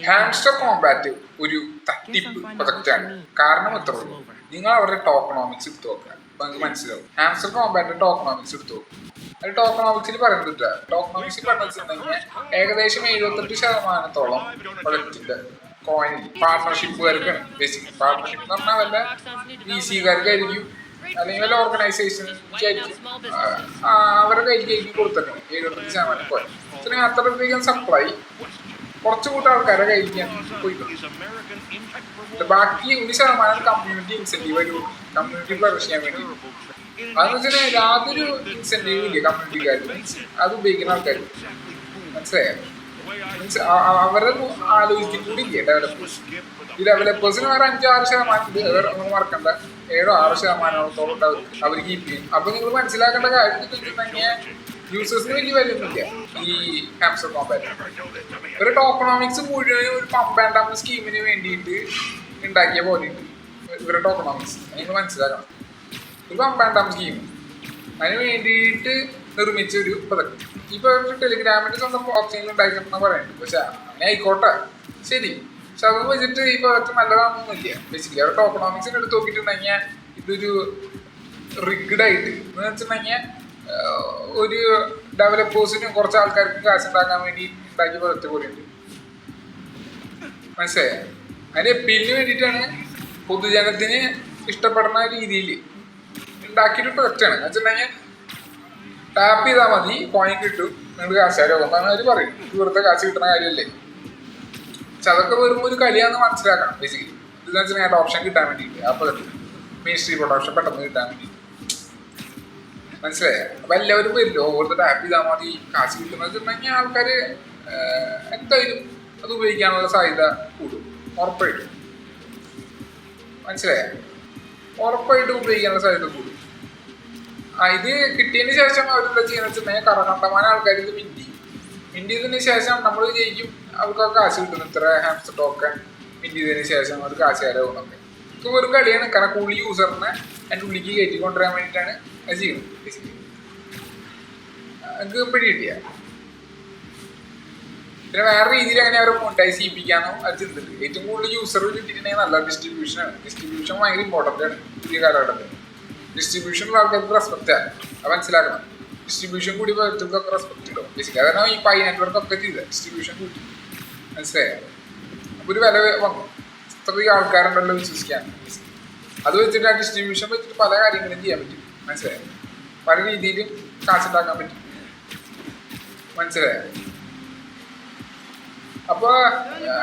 Hamster Kombat ഒരു തട്ടിപ്പ് പ്രൊജക്റ്റാണ്. കാരണം എത്ര ഉള്ളൂ, നിങ്ങൾ അവരുടെ ടോക്കണോമിക്സ് എടുത്ത് നോക്കുക, അപ്പൊ നിങ്ങൾക്ക് മനസ്സിലാവും. ഹാംസ്റ്റർ കോമ്പാറ്റ് ടോക്കണോമിക്സ് എടുത്ത് നോക്കും. അത് ടോക്കണോമിക്സിൽ പറയുന്നില്ല. ടോക്കണോമിക്സിൽ പറഞ്ഞിട്ടുണ്ടെങ്കിൽ ഏകദേശം 78% പ്രൊജക്റ്റിന്റെ കോയിൻ പാർട്ണർഷിപ്പുകാർക്കാണ്. ബേസിക് പാർട്ണർഷിപ്പ് എന്ന് പറഞ്ഞാൽ വല്ല VC-കാർക്കായിരിക്കും, അല്ലെങ്കിൽ വല്ല ഓർഗനൈസേഷൻക്കായിരിക്കും. അവരുടെ കയ്യിലേക്ക് കൊടുത്തിട്ടുണ്ട് 78% കോയിൻ. അത്രയധികം സപ്ലൈ കുറച്ചു കൂട്ടം ആൾക്കാരെ കയ്യിലേക്കാണ് പോയിട്ടുണ്ട്. ബാക്കി 1% കമ്മ്യൂണിറ്റി ഇൻസെന്റീവ് ആയിട്ട് കൊടുക്കും, കമ്മ്യൂണിറ്റി ഫ്ലറിഷ് ചെയ്യാൻ വേണ്ടി. അതെന്ന് വെച്ചാൽ യാതൊരു ഇൻസെന്റീവ് ഇല്ല കമ്മ്യൂണിറ്റിക്കാർക്ക്, അത് ഉപയോഗിക്കുന്ന ആൾക്കാർ. മനസ്സിലായോ? മീൻസ് അവരെ ആലോചിക്കും കൂടി ഇല്ല ഡെവലപ്പേഴ്സ്. ഈ ഡെവലപ്പേഴ്സിന് വേറെ 5-6% ഉണ്ട്, നമ്മൾ മറക്കണ്ട. 7-6% ഉണ്ടാവും അവർ കീപ്പ് ചെയ്യും. അപ്പൊ നിങ്ങൾ മനസ്സിലാക്കേണ്ട കാര്യം വെച്ചിട്ടുണ്ടെങ്കിൽ യൂസേഴ്സിന് വലിയ വിലയൊന്നുമില്ല ഈ ഹാംസ്റ്റർ കോമ്പാറ്റ്. ഒരു ടോക്കണോമിക്സ് മുഴുവൻ ഒരു പമ്പ് ആൻഡ് ഡംപ് സ്കീമിന് വേണ്ടിയിട്ട് ഉണ്ടാക്കിയ പോലെയുണ്ട് ഇവരുടെ ടോക്കണോമിക്സ്. നിങ്ങൾ മനസ്സിലാക്കണം, ഒരു പമ്പ് ആൻഡ് ഡംപ് സ്കീം അതിന് വേണ്ടിയിട്ട് നിർമ്മിച്ച ഒരു പ്രൊജക്ട്. ഇപ്പൊ ടെലിഗ്രാമിന്റെ സ്വന്തം ഓപ്ഷനിൽ ഉണ്ടായിട്ടുണ്ടെന്ന് പറയുന്നുണ്ട്. പക്ഷെ അങ്ങനെ ആയിക്കോട്ടെ, ശരി. പക്ഷെ അതൊന്നും വെച്ചിട്ട് ഈ പ്രൊജക്ട് നല്ലതാണെന്നൊന്നുമില്ല. ബേസിക്കലി അവർ ടോക്കണോമിക്സിന് എടുത്ത് നോക്കിയിട്ടുണ്ടെങ്കിൽ ഇതൊരു റിഗ്ഡ് ആയിട്ട് എന്ന് വെച്ചിട്ടുണ്ടെങ്കിൽ ഒരു ഡെവലപ്പേഴ്സിനും കുറച്ച് ആൾക്കാർക്കും കാശ് ഉണ്ടാക്കാൻ വേണ്ടി ഉണ്ടാക്കിയ പ്രൊജക്ട് പോലെയുണ്ട്. മനസ്സിലായ? അതിന്റെ അപ്പീലിന് വേണ്ടിയിട്ടാണ്, പൊതുജനത്തിന് ഇഷ്ടപ്പെടുന്ന രീതിയിൽ ഉണ്ടാക്കിയൊരു പ്രൊജക്റ്റാണ്. എന്ന് വെച്ചിട്ടുണ്ടെങ്കിൽ ടാപ്പ് ചെയ്താൽ മതി, കോയിൻ കിട്ടും, നിങ്ങൾക്ക് കാശാരോ എന്നാണ് അവർ പറയും. വെറുതെ കാശ് കിട്ടുന്ന കാര്യമല്ലേ. പക്ഷെ അതൊക്കെ വെറും ഒരു കളിയാന്ന് മനസ്സിലാക്കണം. ബേസിക്കലി ഇതെന്ന് വെച്ചിട്ടുണ്ടെങ്കിൽ അഡോപ്ഷൻ കിട്ടാൻ വേണ്ടിയിട്ട്, ആ പ്രൊജക്ട് മെയിൻ സ്ട്രീം അഡോപ്ഷൻ പെട്ടെന്ന് കിട്ടാൻ വേണ്ടി. മനസ്സിലായോ? അപ്പൊ എല്ലാവരും വരില്ലോ, ഓരോ ടാപ്പ് ചെയ്താൽ മതി കാശ് കിട്ടുന്ന വെച്ചിട്ടുണ്ടെങ്കിൽ ആൾക്കാർ എന്തായാലും അത് ഉപയോഗിക്കാനുള്ള സാധ്യത കൂടും, ഉറപ്പായിട്ടും. മനസ്സിലായോ? ഉറപ്പായിട്ടും ഉപയോഗിക്കാനുള്ള സാധ്യത കൂടും. ഇത് കിട്ടിയതിന് ശേഷം അവരെന്താ ചെയ്യുന്ന വെച്ചിട്ടുണ്ടെങ്കിൽ കണ്ടമാനം ആൾക്കാർ ഇത് മിൻറ്റ് ചെയ്തതിന് ശേഷം നമ്മൾ ജയിക്കും, അവർക്കൊക്കെ കാശ് കിട്ടുന്നു. ഇത്ര ഹാംസ്റ്റർ ടോക്കൺ മിൻറ്റ് ചെയ്തതിന് ശേഷം അവർ കാശ് തരാവുന്നൊക്കെ. ഇത് വെറും കളിയാണ്. കാരണം കൂടി യൂസറിനെ അതിൻ്റെ ഉള്ളിലേക്ക് കയറ്റി കൊണ്ടുവരാൻ വേണ്ടിയിട്ടാണ് അത് ചെയ്യുന്നത്. ബേസിക്കലി എനിക്ക് പിടി കിട്ടിയ പിന്നെ വേറെ രീതിയിൽ അങ്ങനെ അവരെ മോണിറ്റൈസ് ചെയ്യിപ്പിക്കാനോ അത് ചിന്തിട്ടുണ്ട്. ഏറ്റവും കൂടുതൽ യൂസർ കിട്ടിയിട്ടുണ്ടെങ്കിൽ നല്ല ഡിസ്ട്രിബ്യൂഷനാണ്. ഡിസ്ട്രിബ്യൂഷൻ ഭയങ്കര ഇമ്പോർട്ടൻ്റ് ആണ് പുതിയ കാലഘട്ടത്തിൽ. ഡിസ്ട്രിബ്യൂഷനുള്ള ആൾക്കാർക്ക് റെസ്പെക്റ്റാണ്, അത് മനസ്സിലാക്കണം. ഡിസ്ട്രിബ്യൂഷൻ കൂടി വ്യക്തികൾക്കൊക്കെ റെസ്പെക്റ്റ് ഉണ്ടാവും. ബേസിക്കലി അതാണ് ഈ പൈ നെറ്റ്വർക്കൊക്കെ ചെയ്തത്, ഡിസ്ട്രിബ്യൂഷൻ കൂട്ടി. മനസ്സിലായോ? അപ്പോൾ ഒരു വില വന്നു, ഇത്രയും ആൾക്കാരുണ്ടല്ലോ വിശ്വസിക്കാൻ. അത് വെച്ചിട്ട് ആ ഡിസ്ട്രിബ്യൂഷൻ വെച്ചിട്ട് പല കാര്യങ്ങളും ചെയ്യാൻ പറ്റും. മനസ്സിലായോ? പല രീതിയിലും കാശുണ്ടാക്കാൻ പറ്റും. മനസ്സിലായോ? അപ്പോൾ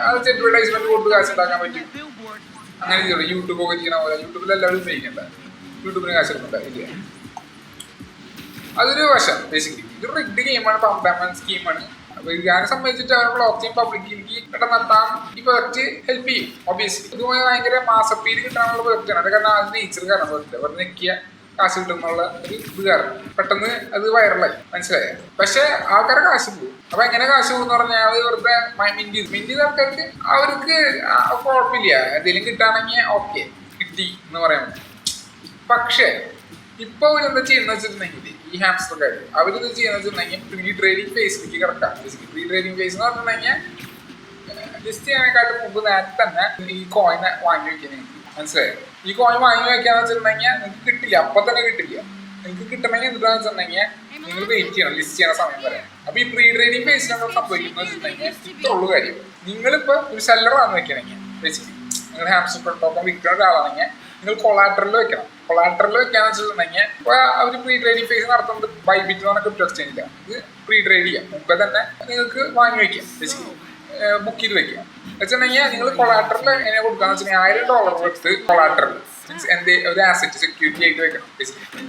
അത് അഡ്വർടൈസ്മെന്റ് കൊടുത്ത് കാശുണ്ടാക്കാൻ പറ്റും. അങ്ങനെ ചെയ്യണം. യൂട്യൂബൊക്കെ ചെയ്യണ പോലെ യൂട്യൂബിൽ എല്ലാവരും ഉപയോഗിക്കണ്ട, യൂട്യൂബിന് കാശെടുക്കണ്ട ഇല്ല. അതൊരു വശം. ബേസിക്കലി ഇത് റിഗ്ഡ് ഗെയിമാണ്, പമ്പ് ആൻഡ് സ്കീമാണ്. അപ്പൊ ഇതിനെ സംബന്ധിച്ചിട്ട് അവർ ബ്ലോക്ക് ചെയിൻ പബ്ലിക്കിലേക്ക് നടത്താൻ ഈ പ്രൊജക്ട് ഹെൽപ്പ് ചെയ്യും. ഒബിയസ്ലി ഇതുപോലെ ഭയങ്കര മാസപ്പീര് കിട്ടാനുള്ള പ്രൊജക്റ്റാണ്. അത് കാരണം അത് നേച്ചർ കാരണം പ്രൊജക്റ്റ് വെറുതെ നിൽക്കിയ കാശ് കിട്ടുന്നുള്ള ഒരു ഇത് കാരണം പെട്ടെന്ന് അത് വൈറലായി. മനസ്സിലായോ? പക്ഷെ ആൾക്കാരെ കാശ് പോകും. അപ്പൊ എങ്ങനെ കാശ് പോകും എന്ന് പറഞ്ഞാൽ അത് വെറുതെ മിൻറ്റ് ചെയ്ത ആൾക്കാർക്ക് അവർക്ക് കുഴപ്പമില്ല, എന്തെങ്കിലും കിട്ടുകയാണെങ്കിൽ ഓക്കെ കിട്ടി എന്ന് പറയാൻ പറ്റും. പക്ഷെ ഇപ്പൊ അവരെന്താ ചെയ്യുന്ന വെച്ചിട്ടുണ്ടെങ്കിൽ ഈ ഹാംസ്റ്റർക്കാർ അവരിത് ചെയ്യുന്ന വെച്ചിട്ടുണ്ടെങ്കിൽ പ്രീ ട്രേഡിംഗ് ഫേസിലേക്ക് കിടക്കാം. പ്രീ ട്രേഡിംഗ് ഫേസ് എന്ന് പറഞ്ഞിട്ടുണ്ടെങ്കിൽ ലിസ്റ്റ് ചെയ്യാനേക്കാട്ടും മുമ്പ് നേരത്തെ തന്നെ ഈ കോയിനെ വാങ്ങി വെക്കാൻ. മനസ്സിലായോ? ഈ കോയിൻ വാങ്ങി വെക്കാന്ന് വെച്ചിട്ടുണ്ടെങ്കിൽ നിങ്ങൾക്ക് കിട്ടില്ല, അപ്പൊ തന്നെ കിട്ടില്ല. നിങ്ങൾക്ക് കിട്ടണമെങ്കിൽ എന്താണെന്ന് വെച്ചിട്ടുണ്ടെങ്കിൽ നിങ്ങൾ വെയിറ്റ് ചെയ്യണം ലിസ്റ്റ് ചെയ്യുന്ന സമയം വരെ. അപ്പൊ ഈ പ്രീ ട്രേഡിംഗ് ഫേസിലാണ് സംഭവിക്കുന്നത് വെച്ചിട്ടുണ്ടെങ്കിൽ ഇത്ര ഉള്ളു കാര്യം. നിങ്ങളിപ്പോ ഒരു സെല്ലറാണ് വെക്കണമെങ്കിൽ ബേസിക്കലി നിങ്ങൾ ഹാംസ്റ്റർ ടോക്കൺ വിൽക്കുന്ന ഒരാളാണെങ്കിൽ നിങ്ങൾ കൊളാറ്ററിൽ വെക്കണം. കൊളാറ്ററിൽ വെക്കാന്ന് വെച്ചിട്ടുണ്ടെങ്കിൽ അവർ പ്രീ ട്രേഡിംഗ് ഫേസ് നടത്തുന്നത് ബൈബിറ്റ് എന്ന് പറഞ്ഞ ക്രിപ്റ്റോ എക്സ്ചേഞ്ചില്ല. ഇത് പ്രീ ട്രേഡ് ചെയ്യാം, മുമ്പേ തന്നെ നിങ്ങൾക്ക് വാങ്ങി വെക്കാം. ബേസിക്കലി ബുക്ക് ചെയ്ത് വെക്കാം. വെച്ചിട്ടുണ്ടെങ്കിൽ നിങ്ങൾ കൊളാറ്ററിൽ എങ്ങനെ കൊടുക്കാന്ന് വെച്ചിട്ടുണ്ടെങ്കിൽ $1000 എടുത്ത് കൊളാറ്ററിൽ മീൻസ് ഒരു ആസെറ്റ് സെക്യൂരിറ്റി ആയിട്ട് വെക്കണം. ബേസിക്കലി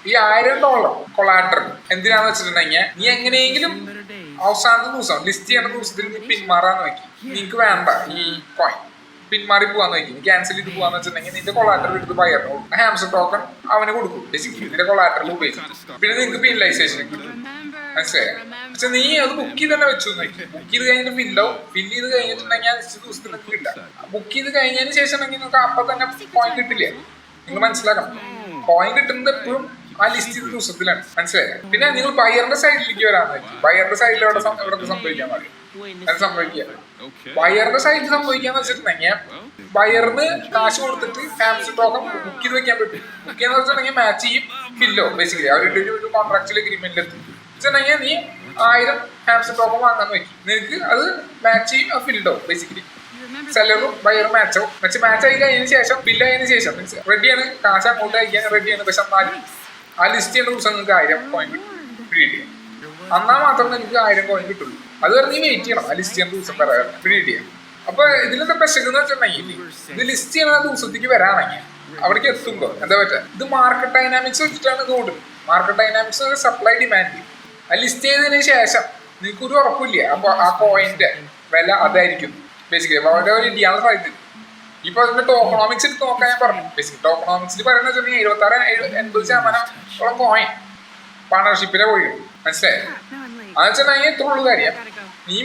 ഈ $1000 കൊളാറ്ററൽ എന്തിനാന്ന് വെച്ചിട്ടുണ്ടെങ്കിൽ നീ എങ്ങനെയെങ്കിലും അവസാനത്തെ ദിവസം ലിസ്റ്റ് ചെയ്യണ ദിവസത്തിൽ നീ പിന്മാറാന്ന് വെക്കി. നിനക്ക് വേണ്ട ഈ കോയിൻ പിന്മാറി പോവാന്ന് വെക്കും, നീ ക്യാൻസൽ ചെയ്ത് പോവാന്ന് വെച്ചിട്ടുണ്ടെങ്കിൽ നിന്റെ കൊളാറ്ററൽ എടുത്ത് ബയറിന് കൊടുക്കും. ഹാംസ്റ്റർ ടോക്കൺ അവന് കൊടുക്കും. ബേസിക്കലി നിന്റെ കൊളാറ്ററൽ ഉപയോഗിക്കും. പിന്നെ നിങ്ങൾക്ക് പിന്നലൈസേഷൻ കിട്ടും. മനസ്സിലായോ? പക്ഷെ നീ അത് ബുക്ക് ചെയ്ത് തന്നെ വെച്ചു നോക്കി. ബുക്ക് ചെയ്ത് കഴിഞ്ഞിട്ട് ഫില്ല് ചെയ്ത് കഴിഞ്ഞിട്ടുണ്ടെങ്കിൽ നിശ്ചിത ദിവസത്തിൽ നിങ്ങൾക്ക് കിട്ടാം. ബുക്ക് ചെയ്ത് കഴിഞ്ഞതിന് ശേഷം നിങ്ങൾക്ക് അപ്പൊ തന്നെ കോയിൻ കിട്ടില്ല. നിങ്ങൾ മനസ്സിലാക്കണം, കോയിൻ കിട്ടുന്നത് എപ്പോഴും ആ ലിസ്റ്റ് ചെയ്ത ദിവസത്തിലാണ്. മനസ്സിലായോ? പിന്നെ നിങ്ങൾ ബയറിന്റെ സൈഡിലേക്ക് വരാൻ പറ്റും. ബയറിന്റെ സൈഡിൽ എവിടെ സംഭവിക്കാൻ പറയും. അത് സംഭവിക്കുക. ബയറിന്റെ സൈഡിൽ സംഭവിക്കാന്ന് വെച്ചിട്ടുണ്ടെങ്കിൽ ബയറിന് കാശ് കൊടുത്തിട്ട് ഹാംസ്റ്റർ ടോക്കൺ ബുക്ക് ചെയ്ത് വെക്കാൻ പറ്റും. ബുക്ക് ചെയ്യാന്ന് വെച്ചിട്ടുണ്ടെങ്കിൽ മാച്ച് ചെയ്യും ഫില്ലോ ബേസിക്കലി അവരുടെ ഒരു കോൺട്രാക്ച്വൽ അഗ്രിമെന്റിൽ എത്തും. വെച്ചിട്ടുണ്ടെങ്കിൽ നീ 1000 ഹാംസ്റ്റർ ടോക്കൺ വാങ്ങാൻ വെക്കും, നിനക്ക് അത് മാച്ച് ചെയ്യും, അത് ഫില്ലോ ബേസിക്കലി സെല്ലറും ബയറും മാച്ച് ആയി കഴിഞ്ഞതിന് ശേഷം ബില്ല് ആയതിനു ശേഷം മീൻസ് റെഡിയാണ്, കാശ് അങ്ങോട്ട് അയക്കാൻ റെഡിയാണ്. പക്ഷെ എന്നാലും ആ ലിസ്റ്റ് ചെയ്യുന്ന ദിവസം നിങ്ങൾക്ക് 1000 കോയിൻ പിരീഡ് ചെയ്യാം. എന്നാൽ മാത്രം നിങ്ങൾക്ക് 1000 കോയിൻ കിട്ടുള്ളൂ. അത് വരെ നീ വെയിറ്റ് ചെയ്യണം ആ ലിസ്റ്റ് ചെയ്യുന്ന ദിവസം വരാൻ പിരീഡ് ചെയ്യാം. അപ്പൊ ഇതിലെന്താ പ്രശ്നം വെച്ചിട്ടുണ്ടെങ്കിൽ ഇത് ലിസ്റ്റ് ചെയ്യുന്ന ദിവസത്തേക്ക് വരാണെങ്കിൽ അവിടേക്ക് എത്തുമ്പോൾ എന്താ പറ്റുക, ഇത് മാർക്കറ്റ് ഡൈനാമിക്സ് വെച്ചിട്ടാണ് ഇത് ഓടുന്നത്. Market dynamics supply demand. ആ ലിസ്റ്റ് ചെയ്തതിന് ശേഷം നിങ്ങൾക്ക് ഒരു ഉറപ്പില്ല അപ്പൊ ആ കോയിന്റെ വില അതായിരിക്കും ബേസിക്കലി വളരെ ഒരു ഇടിയാണ് സാധ്യത. ഇപ്പൊ അതിന്റെ ടോക്കണോമിക്സ് എടുത്ത് നോക്കാൻ ഞാൻ പറഞ്ഞു. ബേസിക്കലി ടോക്കണോമിക്സിൽ പറയുന്നത് വെച്ചിട്ടുണ്ടെങ്കിൽ 76-80% കോയിൻ പാർട്ണർഷിപ്പിലെ പോയിടും. മനസ്സിലായി? അത് വെച്ചിട്ടുണ്ടെങ്കിൽ എത്ര ഉള്ളു കാര്യം, നീ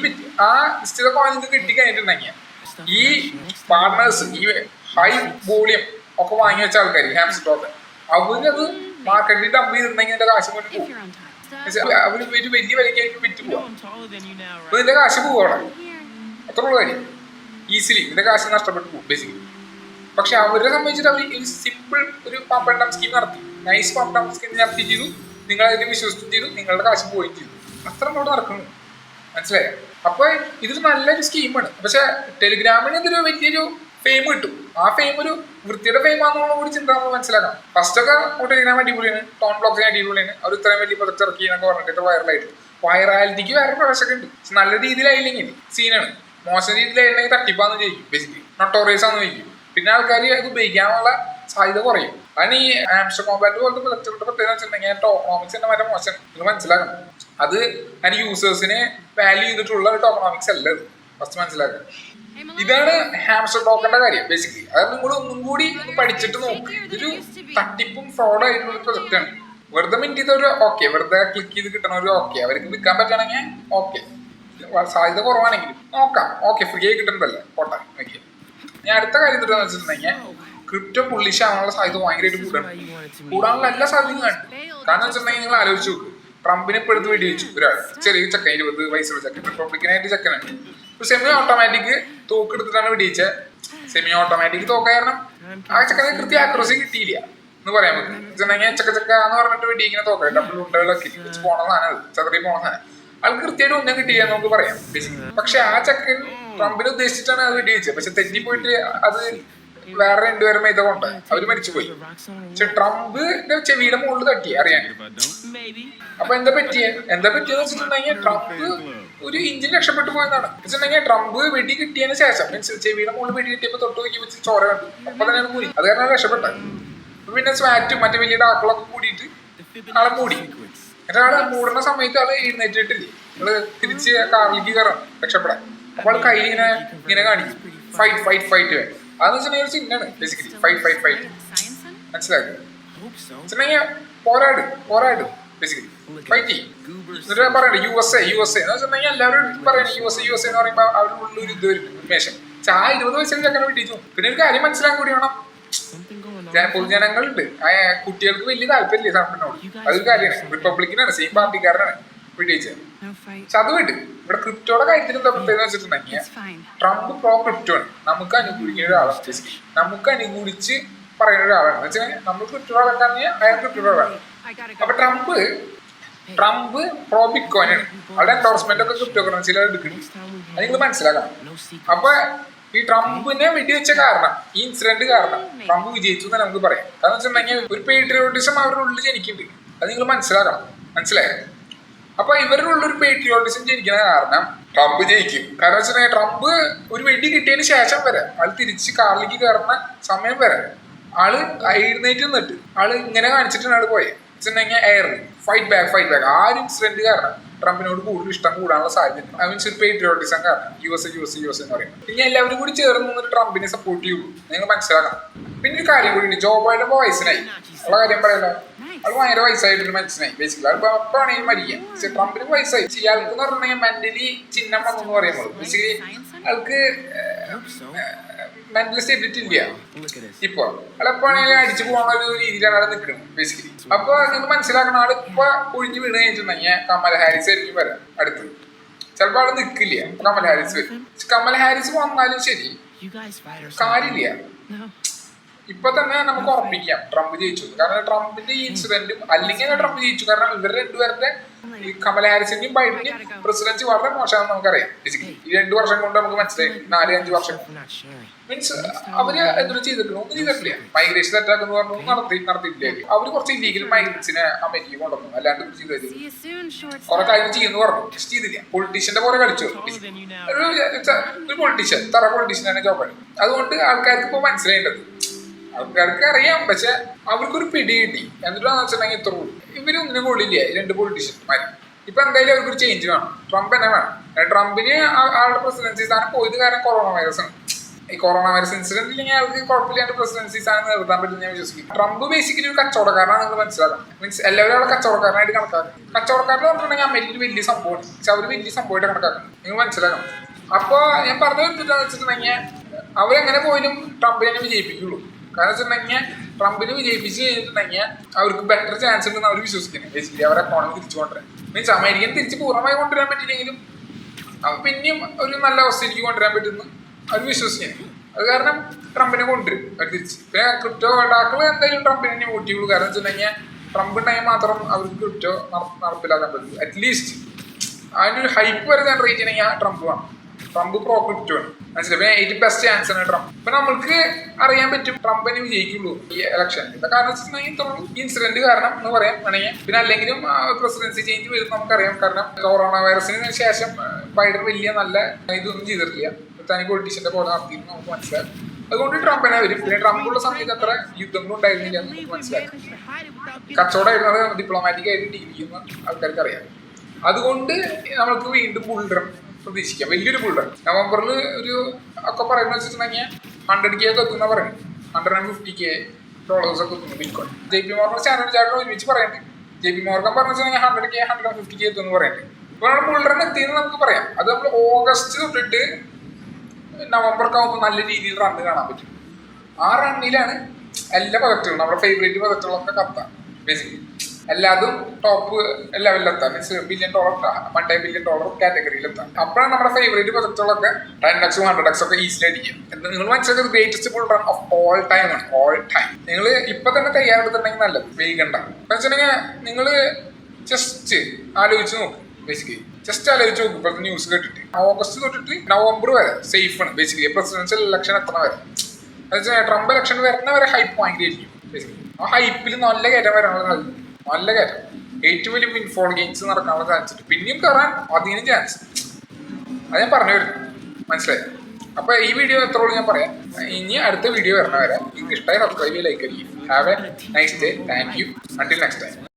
ആ നിശ്ചിത കോയിൻ കിട്ടി കഴിഞ്ഞിട്ടുണ്ടെങ്കിൽ ഈ പാർട്ട്നേഴ്സ് ഈ ഹൈ വോളിയം ഒക്കെ വാങ്ങി വെച്ച ആൾക്കാർ ഹാംസ്റ്റർ ടോക്കൺ അവരത് മാർക്കറ്റിൽ ഡംപ് ചെയ്തിട്ടുണ്ടെങ്കിൽ എന്റെ കാശ് കൊണ്ട് പോകും. അവര് ഒരു വലിയ വിലക്കായിരിക്കും വിറ്റ് പോവാം. അപ്പൊ നിന്റെ കാശ് പോവാണ്, അത്ര ഉള്ള കാര്യം. ഈസിലി നിന്റെ കാശ് നഷ്ടപ്പെട്ടു പോകും ബേസിക്കലി. പക്ഷെ അവരെ സംബന്ധിച്ചിട്ട് അവർ ഒരു സിമ്പിൾ ഒരു പമ്പ് ആൻഡ് ഡംപ് സ്കീം നടത്തി, നൈസ് പമ്പ് ഡംപ് സ്കീം നടത്തി ചെയ്തു. നിങ്ങൾ അതിന് വിശ്വസിച്ചും ചെയ്തു, നിങ്ങളുടെ കാശ് പോവുകയും ചെയ്തു. അത്ര അവിടെ നടക്കുന്നു. മനസ്സിലായോ? അപ്പൊ ഇതൊരു നല്ലൊരു സ്കീമാണ്. പക്ഷെ ടെലിഗ്രാമിന് ഇതൊരു വലിയൊരു ഫെയിം കിട്ടും. ആ ഫെയിം ഒരു വൃത്തിയുടെ ഫെയിം ആണെന്നുള്ള കൂടി ചിന്ത നമ്മൾ മനസ്സിലാക്കണം. ഫസ്റ്റ് ഒക്കെ ടെലിഗ്രാം അടിപൊളിയാണ്, ടോൺ ബ്ലോക്സിന് അടിപൊളിയാണ്. അവർ ഇത്രയും വലിയ പ്രൊജക്ട് ഇറക്കി എന്നൊക്കെ പറഞ്ഞിട്ട് വൈറലായിട്ട് വൈറാലിറ്റിക്ക് വേറെ പ്രവേശമൊക്കെ ഉണ്ട്. നല്ല രീതിയിലായില്ലെങ്കിൽ സീനാണ്, മോശം രീതിയിലായില്ലെങ്കിൽ തട്ടിപ്പാന്ന് ചോദിക്കും, ബേസിക്കലി നൊട്ടോറിയസ് ആണെന്ന് ചോദിക്കും. പിന്നെ ആൾക്കാർ അത് ഉപയോഗിക്കാനുള്ള സാധ്യത കുറയും. അതിന് ഈ ഹാംസ്റ്റർ കോമ്പാറ്റ് പോലത്തെ പ്രൊജക്ടുകളുടെ പ്രത്യേകത വെച്ചിട്ടുണ്ടെങ്കിൽ ടോക്കണോമിക്സ് തന്നെ വരെ മോശം. നിങ്ങൾ മനസ്സിലാക്കണം, അത് അതിന് യൂസേഴ്സിനെ വാല്യൂ ചെയ്തിട്ടുള്ള ഒരു ടോക്കണോമിക്സ് അല്ല ഇത്. ഫസ്റ്റ് മനസ്സിലാക്കുക. ഇതാണ് ഹാംസ്റ്റർ ടോക്കന്റെ കാര്യം ബേസിക്കലി. അത് നിങ്ങൾ ഒന്നും കൂടി പഠിച്ചിട്ട് നോക്ക്. ഇതൊരു തട്ടിപ്പും ഫ്രോഡ് ആയിട്ടുള്ള ഒരു പ്രൊജക്ട് ആണ്. വെറുതെ മിന്റ് ചെയ്തൊരു ഓക്കെ, വെറുതെ ക്ലിക്ക് ചെയ്ത് കിട്ടണ ഒരു ഓക്കെ, അവർക്ക് വിൽക്കാൻ പറ്റുകയാണെങ്കിൽ ഓക്കെ, സാധ്യത കുറവാണെങ്കിലും നോക്കാം. ഓക്കെ, ഫ്രീ ആയി കിട്ടുന്നതല്ലേ, പോട്ടെ നോക്കിയാൽ. ഞാൻ അടുത്ത കാര്യം എന്താണെന്ന് വെച്ചിട്ടുണ്ടെങ്കിൽ ക്രിപ്റ്റോ പുള്ളിഷ് ആവാനുള്ള സാധ്യത ഭയങ്കരമായിട്ട് കൂടാനുള്ള എല്ലാ സാധ്യതയും കാണും. കാരണം വെച്ചിട്ടുണ്ടെങ്കിൽ നിങ്ങൾ ആലോചിച്ച് നോക്ക്, ട്രംപിനെ ഇപ്പൊ എടുത്ത് വെടിവെച്ചു ഒരാൾ, ചെറിയ ചെക്കൻ, 20 വയസ്സുള്ള ചെക്കൻ, റിപ്പബ്ലിക്കനായിട്ട് ചെക്കനാണ്. ഇപ്പൊ സെമി ഓട്ടോമാറ്റിക് തോക്ക് എടുത്തിട്ടാണ് വെടിവെച്ചത്. സെമി ഓട്ടോമാറ്റിക് തോക്ക കാരണം ആ ചെക്കനെ കൃത്യ ആക്യുറസി കിട്ടിയില്ല എന്ന് പറയാൻ പറ്റും. വെച്ചിട്ടുണ്ടെങ്കിൽ ചക്ക എന്ന് പറഞ്ഞിട്ട് വെടിയിങ്ങനെ തോക്ക ഡബിൾ ഉണ്ടകളൊക്കെ വെച്ച് പോണ സാധനം, ചതറി പോണ സാധനം ആൾക്ക് കൃത്യമായിട്ട് ഒന്നും കിട്ടില്ല നമുക്ക് പറയാം. പക്ഷെ ആ ചെക്കൻ ട്രംപിനെ ഉദ്ദേശിച്ചിട്ടാണ് അത് വെടിവെച്ചത്. പക്ഷെ തെറ്റിപ്പോയിട്ട് അത് വേറെ രണ്ടുപേരും ഇത് കൊണ്ട് അവര് മരിച്ചുപോയി. പക്ഷെ ട്രംപിന്റെ ചെവിയുടെ മുകളിൽ തട്ടി അറിയാൻ. അപ്പൊ എന്താ പറ്റിയെന്ന് വെച്ചിട്ടുണ്ടെങ്കിൽ ട്രംപ് ഒരു ഇഞ്ചിൻ രക്ഷപ്പെട്ടു പോയെന്നാണ് വെച്ചിട്ടുണ്ടെങ്കിൽ ട്രംപ് വെടി കിട്ടിയതിന് ശേഷം മീൻസ് ചെവിയുടെ മുകളിൽ വെടി കിട്ടിയപ്പോ തൊട്ട് നോക്കി വെച്ച് ചോര കണ്ടു. അപ്പൊ തന്നെയാണ് കൂടി, അത് കാരണം രക്ഷപ്പെട്ടത്. പിന്നെ സ്വാറ്റും മറ്റേ വലിയ ഡാക്കളൊക്കെ കൂടിയിട്ട് ആളെ മൂടി. എന്നിട്ട് ആള് മൂടുന്ന സമയത്ത് ആള് എഴുന്നേറ്റിട്ടില്ലേ, നമ്മള് തിരിച്ച് കാറിലേക്ക് കയറാം രക്ഷപ്പെടാൻ. അപ്പൊ ആള് കൈ ഇങ്ങനെ കാണിക്കും, ഫൈറ്റ് വേണം. അതെന്ന് വെച്ചിട്ടുണ്ടെങ്കിൽ ഒരു ചിഹ്നാണ് ബേസിക്കലി, ഫൈറ്റ് മനസ്സിലാക്കുക. വെച്ചിട്ടുണ്ടെങ്കിൽ പോരാട് ബേസിക്കലി ഫൈറ്റ് ചെയ്യും. എന്നിട്ട് പറയണ്ട USA എന്ന് വെച്ചിട്ടുണ്ടെങ്കിൽ എല്ലാവരും പറയണ USA എന്ന് പറയുമ്പോൾ അവരുടെ ഉള്ളൊരു ഇത് വരും ഉന്മേഷം. 20 വയസ്സിൽ ചെക്കനെ വിട്ടിച്ചു. പിന്നെ ഒരു കാര്യം മനസ്സിലാക്കാൻ കൂടി വേണം, പൊതുജനങ്ങളുണ്ട്, കുട്ടികൾക്ക് വലിയ താല്പര്യമില്ല ട്രംപിനോട്. അതൊരു കാര്യമാണ്. റിപ്പബ്ലിക്കനാണ്, സെയിം പാർട്ടിക്കാരനാണ് വിടിയിച്ചത്. പക്ഷെ അത് വിട്ട് ഇവിടെ ക്രിപ്റ്റോയുടെ കാര്യത്തിൽ എന്താ പ്രത്യേകത വെച്ചിട്ടുണ്ടെങ്കിൽ ട്രംപ് പ്രോ ക്രിപ്റ്റോ ആണ്. നമുക്ക് അനുകൂലിക്കുന്ന ഒരാളാണ്, നമുക്ക് അനുകൂലിച്ച് പറയുന്ന ഒരാളാണ്. എന്ന് വെച്ചാൽ നമ്മൾ ക്രിപ്റ്റോ ആൾക്കാരെ അയാൾ ക്രിപ്റ്റോ ആളാണ്. അപ്പൊ ട്രംപ് പ്രോ ബിറ്റ്കോയിൻ ആണ്. അവിടെ എൻഡോഴ്സ്മെന്റ് ഒക്കെ ക്രിപ്റ്റോ കറൻസിയിൽ എടുക്കണം, അത് നിങ്ങൾ മനസ്സിലാക്കണം. അപ്പൊ ഈ ട്രംപിനെ വെടിവെച്ച കാരണം, ഈ ഇൻസിഡന്റ് കാരണം ട്രംപ് വിജയിച്ചു എന്ന് നമുക്ക് പറയാം. കാരണം വെച്ചിട്ടുണ്ടെങ്കിൽ ഒരു പേട്രിയോട്ടിസം അവരുടെ ഉള്ളിൽ ജനിക്കുന്നുണ്ട്, അത് നിങ്ങൾ മനസ്സിലാക്കണം. മനസ്സിലായോ? അപ്പൊ ഇവരുടെ ഉള്ളൊരു പേട്രിയോട്ടിസം ജനിക്കുന്ന കാരണം ട്രംപ് ജയിക്കും. കാരണം വെച്ചിട്ടുണ്ടെങ്കിൽ ട്രംപ് ഒരു വെടി കിട്ടിയതിന് ശേഷം വരെ ആള് തിരിച്ച് കാറിലേക്ക് കയറുന്ന സമയം വരെ ആള് എഴുന്നേറ്റ് നിന്നിട്ട് ആള് ഇങ്ങനെ കാണിച്ചിട്ടാണ് ആള് പോയത്. വെച്ചിട്ടുണ്ടെങ്കിൽ എയറിൽ ഫൈറ്റ് ബാക്ക് ആ ഒരു ഇൻസിഡന്റ് കാരണം ട്രംപിനോട് കൂടുതൽ ഇഷ്ടം കൂടാനുള്ള സാധ്യത. ഐ മീൻസ് ഒരു പേട്രിയോട്ടിസം കാരണം US എന്ന് പറയുന്നത്. പിന്നെ എല്ലാവരും കൂടി ചേർന്ന് നിന്നിട്ട് ട്രംപിനെ സപ്പോർട്ട് ചെയ്യുള്ളൂ, നിങ്ങൾ മനസ്സിലാക്കണം. പിന്നെ ഒരു കാര്യം കൂടി ഉണ്ട്, ജോ ബൈഡൻ വയസ്സിനായി ഉള്ള കാര്യം പറയല്ലോ. അത് ഭയങ്കര വയസ്സായിട്ടൊരു മനസ്സിലായി ബേസിക്കലി. അത് എപ്പോഴാണെങ്കിൽ മരിക്കാം. പക്ഷെ ട്രംപിന് വയസ്സായി. ഇയാൾക്ക് എന്ന് പറഞ്ഞിട്ടുണ്ടെങ്കിൽ മെന്റലി ചിഹ്നം വന്നെന്ന് പറയുമ്പോൾ ബേസിക്കലി ആൾക്ക് മെന്റൽ സ്റ്റെബിലിറ്റി ഇല്ല ഇപ്പൊ. അയാളെപ്പോഴാണെങ്കിലും അടിച്ചു പോകുന്ന ഒരു രീതിയിലാണ് ആൾ നിൽക്കുന്നത് ബേസിക്കലി. അപ്പൊ നിങ്ങൾ മനസ്സിലാക്കണം, ആൾ ഇപ്പൊ ഒഴിഞ്ഞു വീണ് കഴിഞ്ഞിട്ടുണ്ടെങ്കിൽ കമല ഹാരിസ് ആയിരിക്കും വരാം അടുത്ത്. ചിലപ്പോൾ അവിടെ നിൽക്കില്ല. കമൽ ഹാരിസ് വരും. കമൽ ഹാരിസ് വന്നാലും ശരി കാര്യമില്ല. ഇപ്പൊ തന്നെ നമുക്ക് ഉറപ്പിക്കാം ട്രംപ് ജയിച്ചു. കാരണം ട്രംപിന്റെ ഈ ഇൻസിഡന്റും അല്ലെങ്കിൽ ട്രംപ് ജയിച്ചു. കാരണം ഇവരുടെ രണ്ടുപേരുടെ ഈ കമൽ ഹാരിസിന്റെയും ബൈഡന്റെയും പ്രസിഡൻസി വളരെ മോശമാണെന്ന് നമുക്കറിയാം. ഈ 2 വർഷം കൊണ്ട് നമുക്ക് മനസ്സിലായി. 4-5 വർഷം മീൻസ് അവര് എന്തൊരു ചെയ്തിട്ടില്ല, ഒന്നും ചെയ്തിട്ടില്ല. മൈഗ്രേഷൻ അറ്റാക്ക് എന്ന് പറഞ്ഞു നടത്തിയിട്ടില്ല. അവര് കുറച്ച് ഇല്ലീഗൽ മൈഗ്രൻസിനെ അമേരിക്ക കൊണ്ടുവന്നു. അല്ലാണ്ട് ചെയ്തത് കുറെ കാര്യങ്ങൾ ചെയ്യുന്നു പറഞ്ഞു, ചെയ്തില്ല. പൊളിറ്റീഷ്യന്റെ പോലെ കളിച്ചു. ഒരു പൊളിറ്റീഷ്യൻ, തറ പൊളിറ്റീഷ്യനാണ് ജോ ബൈഡൻ. അതുകൊണ്ട് ആൾക്കാർക്ക് ഇപ്പൊ മനസ്സിലായേണ്ടത്, ആൾക്കാർക്ക് അറിയാം, പക്ഷെ അവർക്കൊരു പിടി കിട്ടി. എന്നിട്ടാന്ന് വെച്ചിട്ടുണ്ടെങ്കിൽ ഇത്ര ഇവരൊന്നിനും കൊള്ളില്ല 2 പൊളിറ്റീഷ്യന്മാര്. ഇപ്പൊ എന്തായാലും അവർക്കൊരു ചേഞ്ച് വേണം. ട്രംപ് തന്നെ വേണം. ട്രംപിന് ആളുടെ പ്രസിഡൻസി സ്ഥാനം പോയത് കാരണം കൊറോണ വൈറസ് ആണ്. ഈ കൊറോണ വൈറസ് ഇൻസിഡന്റ് ഇല്ലെങ്കിൽ അവർക്ക് കുഴപ്പമില്ലാണ്ട് പ്രസിഡൻസി സ്ഥാനം നിർത്താൻ പറ്റും ഞാൻ വിശ്വസിക്കും. ട്രംപ് ബേസിക്കലി ഒരു കച്ചവടക്കാരനാണ് നിങ്ങൾ മനസ്സിലാക്കണം. മീൻസ് എല്ലാവരും അവിടെ കച്ചവടക്കാരനായിട്ട് കണക്കാക്കും. കച്ചവടക്കാരെന്ന് പറഞ്ഞിട്ടുണ്ടെങ്കിൽ അമേരിക്കയിൽ വലിയ സംഭവമാണ്. പക്ഷെ അവർ വലിയ സംഭവമായിട്ട് കണക്കാക്കണം. നിങ്ങൾ മനസ്സിലാക്കണം. അപ്പൊ ഞാൻ പറഞ്ഞു എന്താണെന്ന് വെച്ചിട്ടുണ്ടെങ്കിൽ അവരെങ്ങനെ പോയാലും ട്രംപിനെ വിജയിപ്പിക്കുള്ളൂ. കാരണം വെച്ചിട്ടുണ്ടെങ്കിൽ ട്രംപിനെ വിജയിപ്പിച്ച് കഴിഞ്ഞിട്ടുണ്ടെങ്കിൽ അവർക്ക് ബെറ്റർ ചാൻസ് ഉണ്ടെന്ന് അവർ വിശ്വസിക്കുന്നത്. ബേസിക്കലി അവരെ എക്കോണമി തിരിച്ചു കൊണ്ടുവരാൻ. മീൻസ് അമേരിക്കൻ തിരിച്ച് പൂർണ്ണമായി കൊണ്ടുവരാൻ പറ്റിയില്ലെങ്കിലും പിന്നെയും ഒരു നല്ല അവസ്ഥയിലേക്ക് കൊണ്ടുവരാൻ പറ്റുമെന്ന് അവർ വിശ്വസിക്കുന്നത്. അത് കാരണം ട്രംപിനെ കൊണ്ടുവരും അവർ തിരിച്ച്. പിന്നെ ക്രിപ്റ്റോ വേണ്ടാക്കൾ എന്തായാലും ട്രംപിനെ തന്നെ വോട്ട് ചെയ്യുള്ളൂ. കാരണം വെച്ചിട്ടുണ്ടെങ്കിൽ ട്രംപ് ഉണ്ടെങ്കിൽ മാത്രം അവർക്ക് ക്രിപ്റ്റോ നടപ്പിലാക്കാൻ പറ്റുള്ളൂ. അറ്റ്ലീസ്റ്റ് അതിൻ്റെ ഒരു ഹൈപ്പ് വരെ ജനറേറ്റ് ചെയ്യണമെങ്കിൽ ട്രംപ് വേണം. ട്രംപ് പ്രോ ക്രിപ്റ്റോ ആണ് മനസ്സിലായി. 80 ബെസ്റ്റ് ചാൻസ് ആണ് ട്രംപ്. ഇപ്പൊ നമുക്ക് അറിയാൻ പറ്റും ട്രംപിനെ വിജയിക്കുള്ളൂ ഈ ഇലക്ഷൻ. കാരണം വെച്ചിട്ടുണ്ടെങ്കിൽ ഇൻസിഡന്റ് കാരണം എന്ന് പറയാം വേണമെങ്കിൽ. പിന്നെ അല്ലെങ്കിലും പ്രസിഡൻസി ചേഞ്ച് വരും നമുക്കറിയാം. കാരണം കൊറോണ വൈറസിന് ശേഷം ബൈഡൻ വലിയ നല്ല ഇതൊന്നും ചെയ്തിട്ടില്ല. തനി പൊളിറ്റീഷ്യന്റെ പോലെ നടത്തിയിരുന്നു നമുക്ക് മനസ്സിലാക്കും. അതുകൊണ്ട് ട്രംപിനെ വരും. പിന്നെ ട്രംപുള്ള സമയത്ത് അത്ര യുദ്ധങ്ങളും ഉണ്ടായിരുന്നില്ല എന്ന് നമുക്ക് മനസ്സിലാക്കും. കച്ചവടമായിരുന്നത് ഡിപ്ലോമാറ്റിക് ആയിട്ട് ഡീൽ ചെയ്യുന്ന ആൾക്കാർക്ക് അറിയാം. അതുകൊണ്ട് നമുക്ക് വീണ്ടും ബുൾറൺ പ്രതീക്ഷിക്കാം. വലിയൊരു ബുൾറൺ നവംബറിൽ ഒരു ഒക്കെ പറയുന്നത് വെച്ചിട്ടുണ്ടെങ്കിൽ 100K ഒക്കെ എത്തുന്ന പറയുന്നത്. 150K ഡോളേഴ്സ് ഒക്കെ എത്തുന്നു ബിറ്റ്കോയിൻ. JP മോർഗൻ സ്റ്റാൻഡേർഡ് ചാർട്ടിൽ ഒരുമിച്ച് പറയുന്നുണ്ട്. JP മോർഗൻ പറഞ്ഞു വെച്ചിട്ടുണ്ടെങ്കിൽ 100K 150K എത്തുമെന്ന് പറയുന്നുണ്ട്. ഇപ്പോൾ നമ്മുടെ ബുൾറൺ എത്തിയെന്ന് നമുക്ക് പറയാം. അത് നമ്മൾ ഓഗസ്റ്റ് തൊട്ടിട്ട് നവംബർക്ക് ആകുമ്പോൾ നല്ല രീതിയിൽ റണ്ണ് കാണാൻ പറ്റും. ആ റണ്ണിലാണ് എല്ലാ പ്രൊജക്റ്റുകളും നമ്മുടെ ഫേവറേറ്റ് പ്രൊജക്റ്റുകളൊക്കെ കത്താം. ബേസിക്കലി എല്ലാതും ടോപ്പ് ലെവലിലെത്താം. മീൻസ് $1 ബില്യൺ $1 ബില്യൺ കാറ്റഗറിയിലെത്താം. അപ്പോഴാണ് നമ്മുടെ ഫേവറേറ്റ് പ്രൊജക്റ്റുകളൊക്കെ 10x 100x ഒക്കെ ഈസിലി അടിക്കും. നിങ്ങൾ മനസ്സിലാക്കുന്നത് greatest bull run of all time ആണ്. All time. നിങ്ങൾ ഇപ്പൊ തന്നെ തയ്യാറെടുത്തിട്ടുണ്ടെങ്കിൽ നല്ലത്, വൈകണ്ട. എന്ന് വെച്ചിട്ടുണ്ടെങ്കിൽ നിങ്ങൾ ജസ്റ്റ് ആലോചിച്ച് നോക്കും. ബേസിക്കലി ജസ്റ്റ് ആലോചിച്ച് നോക്കും. ഇപ്പോഴത്തെ ന്യൂസ് കേട്ടിട്ട് ഓഗസ്റ്റ് തൊട്ടിട്ട് നവംബർ വരെ സേഫ് ആണ്. ബേസിക്കലി പ്രസിഡൻഷ്യൽ ഇലക്ഷൻ എത്തണ വരെ, ട്രംപ് ഇലക്ഷൻ വരുന്ന വരെ ഹൈപ്പ് ഭയങ്കരമായിരിക്കും. ബേസിക്കലി ആ ഹൈപ്പിൽ നല്ല കയറ്റം വരാനുള്ള സാധ്യത, നല്ല കയറ്റം. ഏറ്റവും വലിയ വിൻഫോൾ ഗെയിംസ് നടക്കാനുള്ള ചാൻസ് ഉണ്ട്. പിന്നെയും കയറാൻ അധികം ചാൻസ്. അത് ഞാൻ പറഞ്ഞു വരുന്നു, മനസ്സിലായി. അപ്പൊ ഈ വീഡിയോ എത്രയോളം ഞാൻ പറയാം. ഇനി അടുത്ത വീഡിയോ വരണ വരെ നിങ്ങൾക്ക് ഇഷ്ടമായി സബ്സ്ക്രൈബ് ചെയ്ത് ലൈക്ക് അടിക്കും. Have A nice day. Thank you. Until next time.